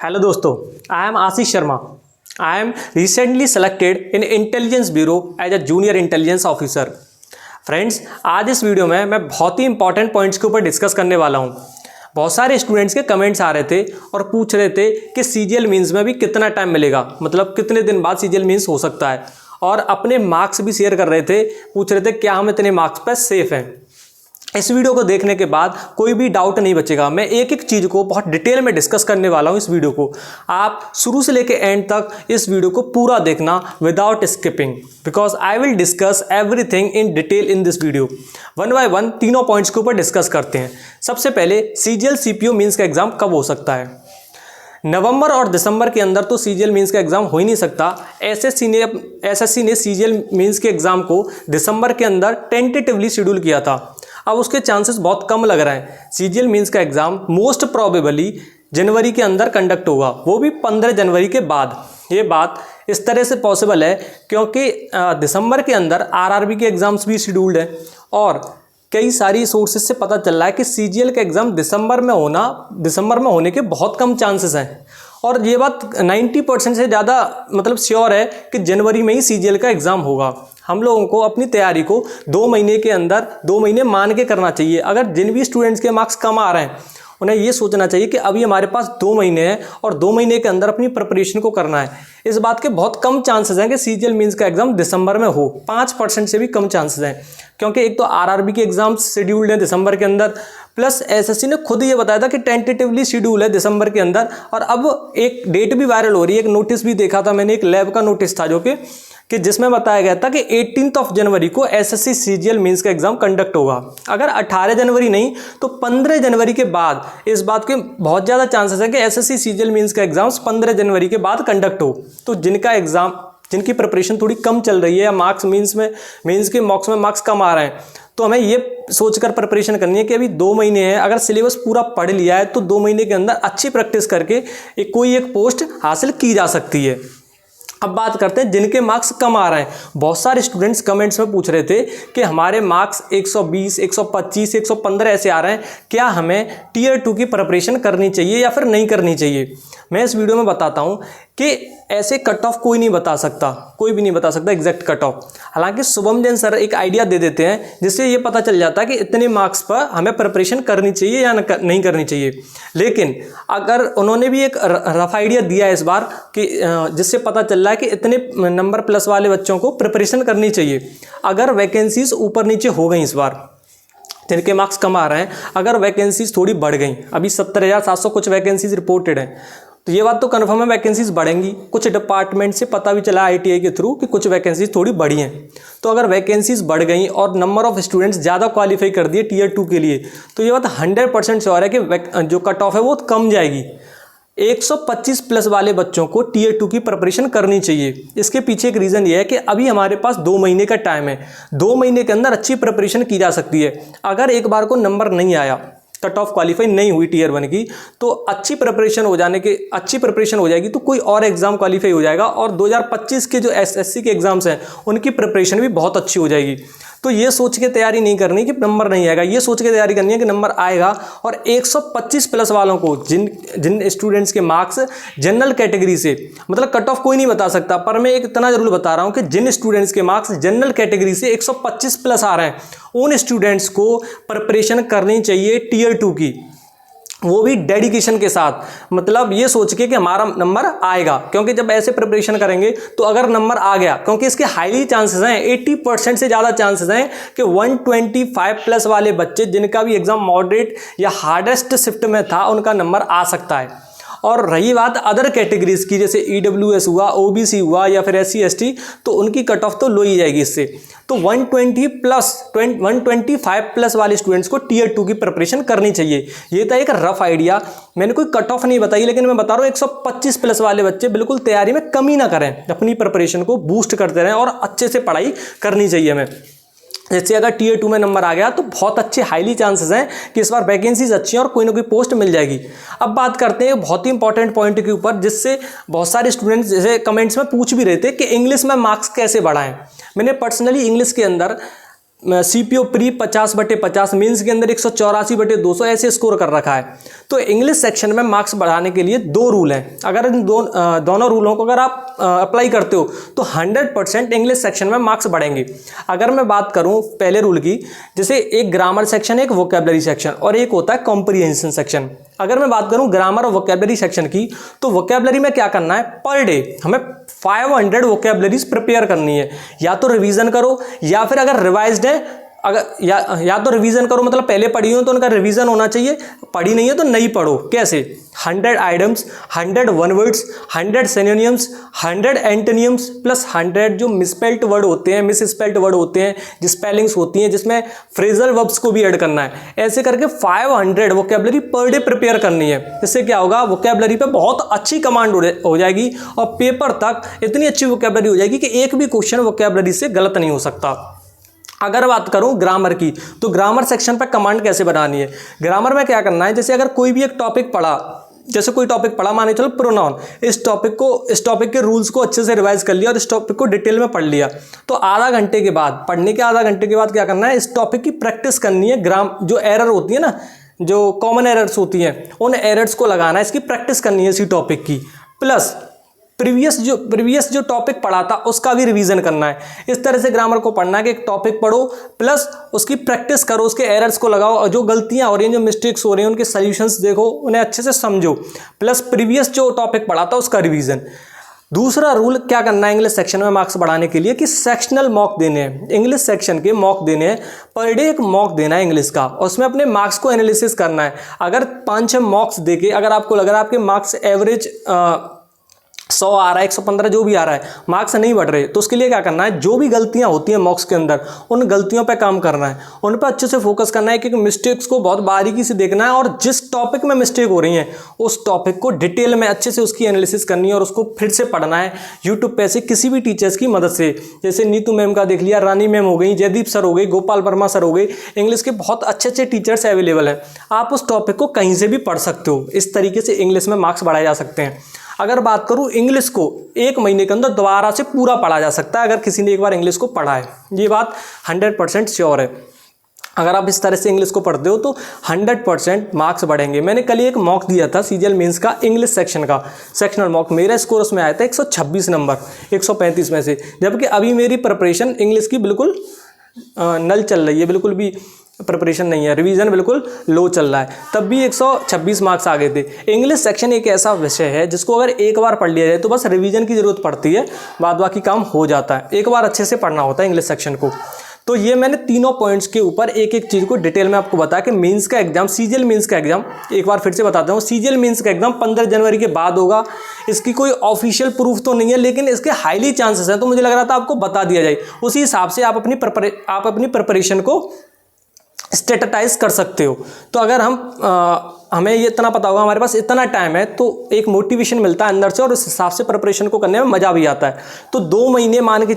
Hello दोस्तों, I am Ashish Sharma. I am recently selected in Intelligence Bureau as a junior intelligence officer. Friends, आज इस video में मैं बहुत ही इंपॉर्टेंट पॉइंट्स के ऊपर डिस्कस करने वाला हूँ। बहुत सारे स्टूडेंट्स के कमेंट्स आ रहे थे और पूछ रहे थे कि सीजीएल मींस में भी कितना टाइम मिलेगा, मतलब कितने दिन बाद सीजीएल मींस हो सकता है, और अपने मार्क्स भी शेयर कर रहे थे, पूछ रहे थे क्या हम इतने मार्क्स पर सेफ हैं। इस वीडियो को देखने के बाद कोई भी डाउट नहीं बचेगा। मैं एक एक चीज़ को बहुत डिटेल में डिस्कस करने वाला हूं। इस वीडियो को आप शुरू से लेकर एंड तक इस वीडियो को पूरा देखना without skipping, because I will discuss everything in detail in this video. One by one तीनों पॉइंट्स के ऊपर डिस्कस करते हैं। सबसे पहले सीजीएल सीपीओ मींस का एग्जाम कब हो सकता है। नवंबर और दिसंबर के अंदर तो सीजीएल मींस का एग्जाम हो ही नहीं सकता। एसएससी ने सीजीएल मींस के एग्जाम को दिसंबर के अंदर टेंटेटिवली शेड्यूल किया था। अब उसके चांसेस बहुत कम लग रहे हैं। सीजीएल मींस का एग्जाम मोस्ट प्रोबेबली जनवरी के अंदर कंडक्ट होगा, वो भी 15 जनवरी के बाद। ये बात इस तरह से पॉसिबल है क्योंकि दिसंबर के अंदर आरआरबी के एग्जाम्स भी शेड्यूल्ड हैं और कई सारी सोर्सेज से पता चल रहा है कि सीजीएल का एग्ज़ाम दिसंबर में होने के बहुत कम चांसेस हैं। और ये बात 90% से ज़्यादा मतलब श्योर है कि जनवरी में ही सीजीएल का एग्ज़ाम होगा। हम लोगों को अपनी तैयारी को 2 महीने के अंदर 2 महीने मान के करना चाहिए। अगर जिन भी स्टूडेंट्स के मार्क्स कम आ रहे हैं उन्हें ये सोचना चाहिए कि अभी हमारे पास 2 महीने हैं और 2 महीने के अंदर अपनी प्रिपरेशन को करना है। इस बात के बहुत कम चांसेस हैं कि सीजीएल मींस का एग्जाम दिसंबर में हो। 5% से भी कम चांसेस हैं क्योंकि एक तो आरआरबी के एग्जाम्स शेड्यूल्ड हैं दिसंबर के अंदर, प्लस एसएससी ने खुद ये बताया था कि टेंटेटिवली शेड्यूल है दिसंबर के अंदर। और अब एक डेट भी वायरल हो रही है, एक नोटिस भी देखा था मैंने, एक लैब का नोटिस था जो कि जिसमें बताया गया था कि 18 जनवरी को एसएससी सीजीएल मींस का एग्जाम कंडक्ट होगा। अगर 18 जनवरी नहीं तो 15 जनवरी के बाद इस बात के बहुत ज़्यादा चांसेस है कि एसएससी सीजीएल मींस का एग्जाम्स 15 जनवरी के बाद कंडक्ट हो। तो जिनकी प्रिपरेशन थोड़ी कम चल रही है या मींस के मॉक्स में मार्क्स कम आ रहे हैं, तो हमें ये सोचकर प्रिपरेशन करनी है कि अभी 2 महीने हैं। अगर सिलेबस पूरा पढ़ लिया है तो 2 महीने के अंदर अच्छी प्रैक्टिस करके कोई एक पोस्ट हासिल की जा सकती है। अब बात करते हैं जिनके मार्क्स कम आ रहे हैं। बहुत सारे स्टूडेंट्स कमेंट्स में पूछ रहे थे कि हमारे मार्क्स 120, 125, 115 ऐसे आ रहे हैं, क्या हमें टीयर 2 की प्रिपरेशन करनी चाहिए या फिर नहीं करनी चाहिए। मैं इस वीडियो में बताता हूं कि ऐसे कट ऑफ कोई नहीं बता सकता, कोई भी नहीं बता सकता एग्जैक्ट कट ऑफ। हालांकि शुभम जैन सर एक आइडिया दे देते हैं जिससे ये पता चल जाता है कि इतने मार्क्स पर हमें प्रिपरेशन करनी चाहिए या नहीं करनी चाहिए। लेकिन अगर उन्होंने भी एक रफ आइडिया दिया है इस बार कि जिससे पता चल रहा है कि इतने नंबर प्लस वाले बच्चों को प्रिपरेशन करनी चाहिए। अगर वैकेंसीज ऊपर नीचे हो गई इस बार, जिनके मार्क्स कम आ रहे हैं, अगर वैकेंसीज थोड़ी बढ़ गई, अभी 70,700 कुछ वैकेंसीज रिपोर्टेड हैं, तो ये बात तो कन्फर्म है वैकेंसीज बढ़ेंगी। कुछ डिपार्टमेंट से पता भी चला आईटीआई के थ्रू कि कुछ वैकेंसीज थोड़ी बढ़ी हैं। तो अगर वैकेंसीज बढ़ गई और नंबर ऑफ स्टूडेंट्स ज़्यादा क्वालिफाई कर दिए टीयर 2 के लिए, तो ये बात 100% श्योर है कि जो कट ऑफ है वो कम जाएगी। 125 प्लस वाले बच्चों को टीयर 2 की प्रिपरेशन करनी चाहिए। इसके पीछे एक रीज़न ये है कि अभी हमारे पास 2 महीने का टाइम है। 2 महीने के अंदर अच्छी प्रिपरेशन की जा सकती है। अगर एक बार को नंबर नहीं आया, कट ऑफ क्वालिफाई नहीं हुई टीयर 1 की, तो अच्छी प्रिपरेशन हो जाएगी तो कोई और एग्जाम क्वालिफाई हो जाएगा और 2025 के जो एसएससी के एग्जाम्स हैं उनकी प्रिपरेशन भी बहुत अच्छी हो जाएगी। तो ये सोच के तैयारी नहीं करनी कि नंबर नहीं आएगा, ये सोच के तैयारी करनी है कि नंबर आएगा। और 125 प्लस वालों को, जिन स्टूडेंट्स के मार्क्स जनरल कैटेगरी से, मतलब कट ऑफ कोई नहीं बता सकता, पर मैं एक इतना जरूर बता रहा हूँ कि जिन स्टूडेंट्स के मार्क्स जनरल कैटेगरी से 125 प्लस आ रहे हैं, उन स्टूडेंट्स को प्रिपरेशन करनी चाहिए टीयर 2 की, वो भी डेडिकेशन के साथ। मतलब ये सोच के कि हमारा नंबर आएगा, क्योंकि जब ऐसे प्रिपरेशन करेंगे तो अगर नंबर आ गया, क्योंकि इसके हाईली चांसेस हैं, 80% से ज़्यादा चांसेस हैं कि 125 प्लस वाले बच्चे जिनका भी एग्जाम मॉडरेट या हार्डेस्ट शिफ्ट में था उनका नंबर आ सकता है। और रही बात अदर कैटेगरीज की, जैसे ईडब्ल्यूएस हुआ, ओबीसी हुआ या फिर एससी एसटी, तो उनकी कट ऑफ तो लो ही जाएगी इससे। तो 125 प्लस वाले स्टूडेंट्स को टीयर 2 की प्रिपरेशन करनी चाहिए। ये था एक रफ आइडिया, मैंने कोई कट ऑफ नहीं बताई, लेकिन मैं बता रहा हूँ 125 प्लस वाले बच्चे बिल्कुल तैयारी में कमी ना करें, अपनी प्रिपरेशन को बूस्ट करते रहें और अच्छे से पढ़ाई करनी चाहिए हमें। जैसे अगर टीयर 2 में नंबर आ गया तो बहुत अच्छे हाईली चांसेस हैं कि इस बार वैकेंसीज अच्छी हैं और कोई ना कोई पोस्ट मिल जाएगी। अब बात करते हैं बहुत ही इंपॉर्टेंट पॉइंट के ऊपर, जिससे बहुत सारे स्टूडेंट्स जैसे कमेंट्स में पूछ भी रहे थे कि इंग्लिश में मार्क्स कैसे बढ़ाएं। मैंने पर्सनली इंग्लिश के अंदर सीपीओ प्री 50/50, मीन्स के अंदर 184/200 ऐसे स्कोर कर रखा है। तो इंग्लिश सेक्शन में मार्क्स बढ़ाने के लिए 2 रूल हैं। अगर इन दोनों रूलों को अगर आप अप्लाई करते हो तो 100% इंग्लिश सेक्शन में मार्क्स बढ़ेंगे। अगर मैं बात करूं पहले रूल की, जैसे एक ग्रामर सेक्शन, एक वोकैबुलरी सेक्शन और एक होता है कॉम्प्रिहेंशन सेक्शन। अगर मैं बात करूं ग्रामर और वोकैबुलरी सेक्शन की, तो वोकैबुलरी में क्या करना है, पर डे हमें 500 वोकैबुलरीज प्रिपेयर करनी है। या तो रिवीजन करो या फिर अगर रिवाइज्ड है, अगर या तो रिवीजन करो, मतलब पहले पढ़ी हो तो उनका रिवीजन होना चाहिए, पढ़ी नहीं है तो नहीं पढ़ो। कैसे? 100 items, 100 one words, 100 synonyms, 100 एंटोनियम्स plus 100 जो मिसस्पेल्ड वर्ड होते हैं, मिसस्पेल्ड वर्ड होते हैं, जो स्पेलिंग्स होती हैं, जिसमें फ्रेजल वर्ब्स को भी ऐड करना है। ऐसे करके 500 वोकैबुलरी पर डे प्रिपेयर करनी है। इससे क्या होगा, वोकैबुलरी पे बहुत अच्छी कमांड हो जाएगी और पेपर तक इतनी अच्छी वोकैबुलरी हो जाएगी कि एक भी क्वेश्चन वोकैबुलरी से गलत नहीं हो सकता। अगर बात करूं ग्रामर की, तो ग्रामर सेक्शन पर कमांड कैसे बनानी है। ग्रामर में क्या करना है, जैसे अगर कोई भी एक टॉपिक पढ़ा, जैसे कोई टॉपिक पढ़ा, माने चलो प्रोनाउन, इस टॉपिक के रूल्स को अच्छे से रिवाइज कर लिया और इस टॉपिक को डिटेल में पढ़ लिया, तो आधा घंटे के बाद, पढ़ने के आधा घंटे के बाद क्या करना है, इस टॉपिक की प्रैक्टिस करनी है। जो एरर होती है ना, जो कॉमन एरर्स होती हैं, उन एरर्स को लगाना है, इसकी प्रैक्टिस करनी है इसी टॉपिक की। प्लस प्रीवियस जो टॉपिक पढ़ा था उसका भी रिवीजन करना है। इस तरह से ग्रामर को पढ़ना है कि एक टॉपिक पढ़ो प्लस उसकी प्रैक्टिस करो, उसके एरर्स को लगाओ और जो गलतियां हो रही हैं, जो मिस्टेक्स हो रही हैं, उनके सॉल्यूशंस देखो, उन्हें अच्छे से समझो, प्लस प्रीवियस जो टॉपिक पढ़ा था उसका रिवीजन। दूसरा रूल क्या करना है इंग्लिश सेक्शन में मार्क्स बढ़ाने के लिए, कि सेक्शनल मॉक देने हैं, इंग्लिश सेक्शन के मॉक देने हैं, पर डे एक मॉक देना है इंग्लिश का, और उसमें अपने मार्क्स को एनालिसिस करना है। अगर 5-6 मॉक्स देके अगर आपको लग रहा है आपके मार्क्स एवरेज 100 आ रहा है, 115 जो भी आ रहा है, मार्क्स नहीं बढ़ रहे, तो उसके लिए क्या करना है, जो भी गलतियां होती हैं मॉक्स के अंदर, उन गलतियों पे काम करना है, उन पर अच्छे से फोकस करना है, क्योंकि मिस्टेक्स को बहुत बारीकी से देखना है और जिस टॉपिक में मिस्टेक हो रही है उस टॉपिक को डिटेल में अच्छे से उसकी एनालिसिस करनी है और उसको फिर से पढ़ना है यूट्यूब पे से किसी भी टीचर्स की मदद से। जैसे नीतू मैम का देख लिया, रानी मैम हो गई, जयदीप सर हो गई, गोपाल वर्मा सर हो गई, इंग्लिश के बहुत अच्छे अच्छे टीचर्स अवेलेबल हैं। आप उस टॉपिक को कहीं से भी पढ़ सकते हो। इस तरीके से इंग्लिश में मार्क्स बढ़ाए जा सकते हैं। अगर बात करूं इंग्लिश को 1 महीने के अंदर दोबारा से पूरा पढ़ा जा सकता है, अगर किसी ने एक बार इंग्लिश को पढ़ा है, ये बात 100% श्योर है। अगर आप इस तरह से इंग्लिश को पढ़ते हो तो 100% मार्क्स बढ़ेंगे। मैंने कल एक मॉक दिया था सीजीएल मेंस का, इंग्लिश सेक्शन का सेक्शनल मॉक, मेरा स्कोर उसमें आया था 126 नंबर 135 में से, जबकि अभी मेरी प्रिपरेशन इंग्लिश की बिल्कुल नल चल रही है, बिल्कुल भी प्रिपरेशन नहीं है, रिवीजन बिल्कुल लो चल रहा है, तब भी 126 मार्क्स आ गए थे। इंग्लिश सेक्शन एक ऐसा विषय है जिसको अगर एक बार पढ़ लिया जाए तो बस रिवीजन की ज़रूरत पड़ती है, बाद बाकी काम हो जाता है। एक बार अच्छे से पढ़ना होता है इंग्लिश सेक्शन को। तो ये मैंने तीनों पॉइंट्स के ऊपर एक एक चीज़ को डिटेल में आपको बताया कि मेंस का एग्जाम, सीजीएल मेंस का एग्जाम, एक बार फिर से बताता हूँ, सीजीएल मेंस का एग्जाम 15 जनवरी के बाद होगा। इसकी कोई ऑफिशियल प्रूफ तो नहीं है, लेकिन इसके हाईली चांसेस हैं, तो मुझे लग रहा था आपको बता दिया जाए। उसी हिसाब से आप अपनी प्रिपरेशन को स्टेटटाइज कर सकते हो। तो अगर हमें ये इतना पता होगा, हमारे पास इतना टाइम है, तो एक मोटिवेशन मिलता है अंदर से और उस हिसाब से प्रिपरेशन को करने में मज़ा भी आता है। तो 2 महीने मान के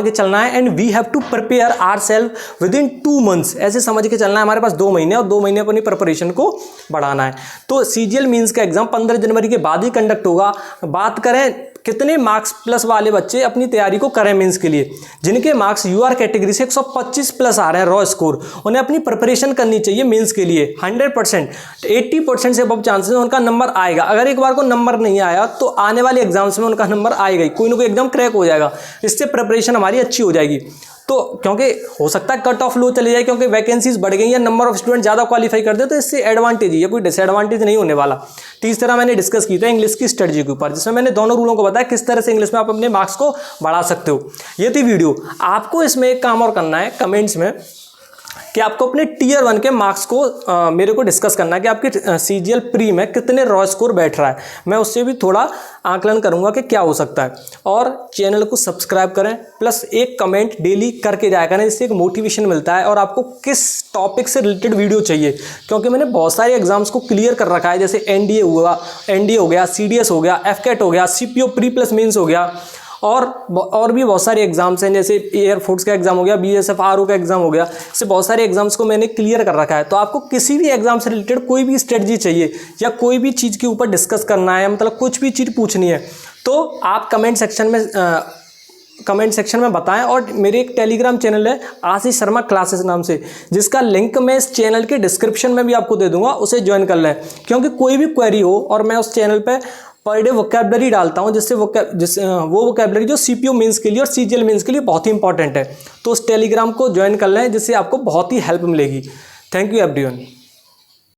चलना है and we have to prepare ourselves within 2 months. ऐसे समझ के चलना है, हमारे पास 2 महीने और 2 महीने अपनी प्रिपरेशन को बढ़ाना है। तो सीजीएल मेंस का एग्जाम 15 जनवरी के बाद ही कंडक्ट होगा। बात करें कितने मार्क्स प्लस वाले बच्चे अपनी तैयारी को करें मेंस के लिए, जिनके मार्क्स यूआर कैटेगरी से 125 प्लस आ रहे हैं रॉ स्कोर, उन्हें अपनी प्रिपरेशन करनी चाहिए मेंस के लिए। 100% 80% से अब चांसेस है उनका नंबर आएगा। अगर एक बार को नंबर नहीं आया तो आने वाले एग्जाम्स में उनका नंबर आएगा ही, कोई ना कोई एग्जाम क्रैक हो जाएगा, इससे प्रिपरेशन हमारी अच्छी हो जाएगी। तो क्योंकि हो सकता है कट ऑफ लो चले जाए, क्योंकि वैकेंसीज बढ़ गई हैं, नंबर ऑफ स्टूडेंट ज़्यादा क्वालिफाई कर दे, तो इससे एडवांटेज ही है, कोई डिसएडवांटेज नहीं होने वाला। तीसरा मैंने डिस्कस की था इंग्लिश की स्ट्रेटजी के ऊपर, जिसमें मैंने दोनों रूलों को बताया किस तरह से इंग्लिश में आप अपने मार्क्स को बढ़ा सकते हो। ये थी वीडियो। आपको इसमें एक काम और करना है कमेंट्स में, कि आपको अपने टियर 1 के मार्क्स को मेरे को डिस्कस करना है कि आपके सीजीएल प्री में कितने रॉ स्कोर बैठ रहा है। मैं उससे भी थोड़ा आकलन करूंगा कि क्या हो सकता है। और चैनल को सब्सक्राइब करें, प्लस एक कमेंट डेली करके जाया करें, जिससे एक मोटिवेशन मिलता है। और आपको किस टॉपिक से रिलेटेड वीडियो चाहिए, क्योंकि मैंने बहुत सारे एग्जाम्स को क्लियर कर रखा है, जैसे एनडीए हो गया, सीडीएस हो गया, एफकेट हो गया, सीपीओ प्री प्लस मेंस हो गया, और भी बहुत सारे एग्जाम्स हैं, जैसे एयरफोर्स का एग्जाम हो गया, बीएसएफ आरओ का एग्जाम हो गया। इससे बहुत सारे एग्जाम्स को मैंने क्लियर कर रखा है। तो आपको किसी भी एग्जाम से रिलेटेड कोई भी स्ट्रेटजी चाहिए या कोई भी चीज़ के ऊपर डिस्कस करना है, मतलब कुछ भी चीज़ पूछनी है, तो आप कमेंट सेक्शन में कमेंट सेक्शन में बताएं। और मेरे एक टेलीग्राम चैनल है आशीष शर्मा क्लासेस नाम से, जिसका लिंक मैं इस चैनल के डिस्क्रिप्शन में भी आपको दे दूंगा, उसे ज्वाइन कर लें। क्योंकि कोई भी क्वेरी हो और मैं उस चैनल पे पर डे वोकैबलरी डालता हूं, जिससे वो वोकैबलरी जो सीपीयू मेंस के लिए और सीजीएल मेंस के लिए बहुत ही इंपॉर्टेंट है। तो उस टेलीग्राम को ज्वाइन कर लें, जिससे आपको बहुत ही हेल्प मिलेगी। Thank you everyone.